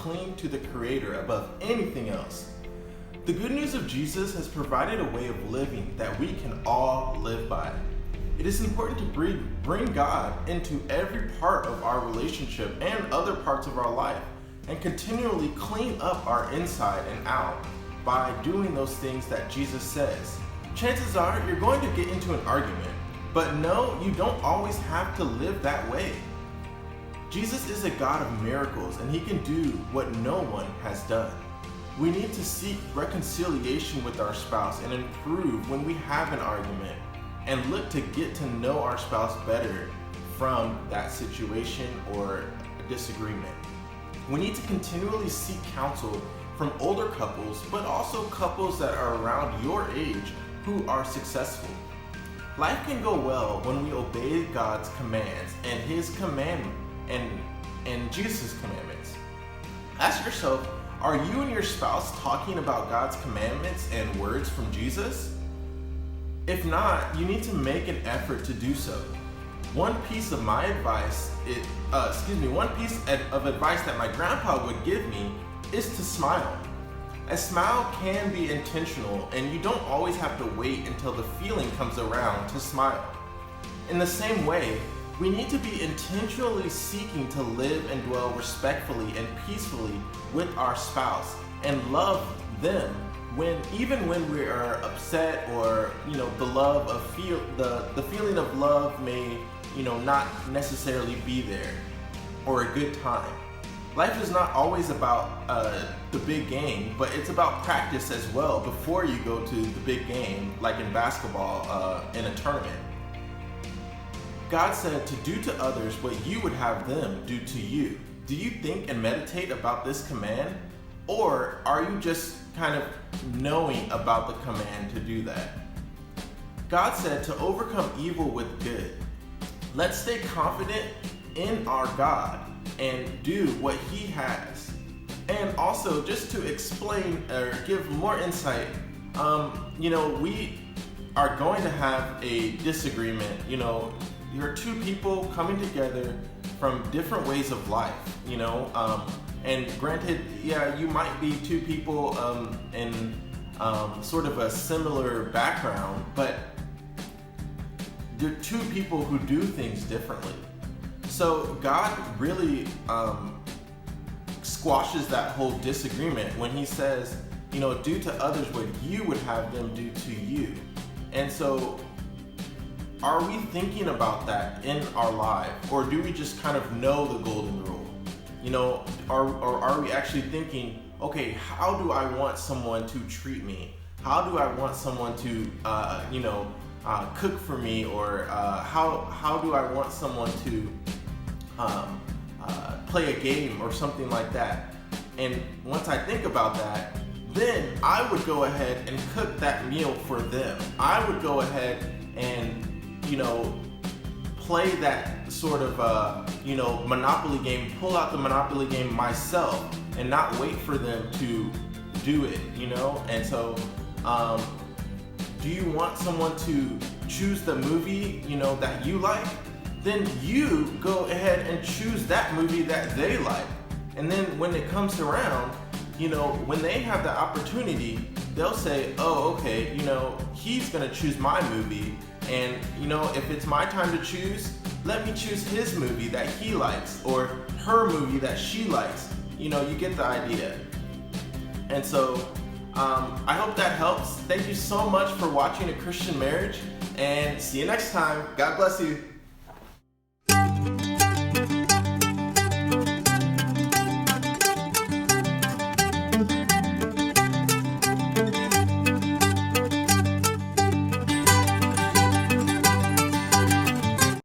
cling to the Creator above anything else. The good news of Jesus has provided a way of living that we can all live by. It is important to bring God into every part of our relationship and other parts of our life, and continually clean up our inside and out by doing those things that Jesus says. Chances are you're going to get into an argument, but no, you don't always have to live that way. Jesus is a God of miracles, and he can do what no one has done. We need to seek reconciliation with our spouse and improve when we have an argument, and look to get to know our spouse better from that situation or disagreement. We need to continually seek counsel from older couples, but also couples that are around your age who are successful. Life can go well when we obey God's commands and his commandment and Jesus' commandments. Ask yourself, are you and your spouse talking about God's commandments and words from Jesus? If not, you need to make an effort to do so. One piece of advice that my grandpa would give me is to smile. A smile can be intentional, and you don't always have to wait until the feeling comes around to smile. In the same way, we need to be intentionally seeking to live and dwell respectfully and peacefully with our spouse and love them even when we are upset, or the feeling of love may not necessarily be there, or a good time. Life is not always about the big game, but it's about practice as well before you go to the big game, like in basketball in a tournament. God said to do to others what you would have them do to you. Do you think and meditate about this command? Or are you just kind of knowing about the command to do that? God said to overcome evil with good. Let's stay confident in our God and do what he has. And also, just to explain or give more insight, we are going to have a disagreement. There are two people coming together from different ways of life, and granted, you might be two people in sort of a similar background, but they're two people who do things differently. So God really squashes that whole disagreement when he says, do to others what you would have them do to you. And so, are we thinking about that in our life, or do we just kind of know the golden rule? Or are we actually thinking, okay, how do I want someone to treat me? How do I want someone to, cook for me? Or how do I want someone to play a game or something like that? And once I think about that, then I would go ahead and cook that meal for them. I would go ahead and play that sort of Monopoly game, pull out the Monopoly game myself, and not wait for them to do it, And so, do you want someone to choose the movie, that you like? Then you go ahead and choose that movie that they like. And then when it comes around, when they have the opportunity, they'll say, oh, okay, he's gonna choose my movie. And if it's my time to choose, let me choose his movie that he likes, or her movie that she likes. You get the idea. And so I hope that helps. Thank you so much for watching A Christian Marriage, and see you next time. God bless you.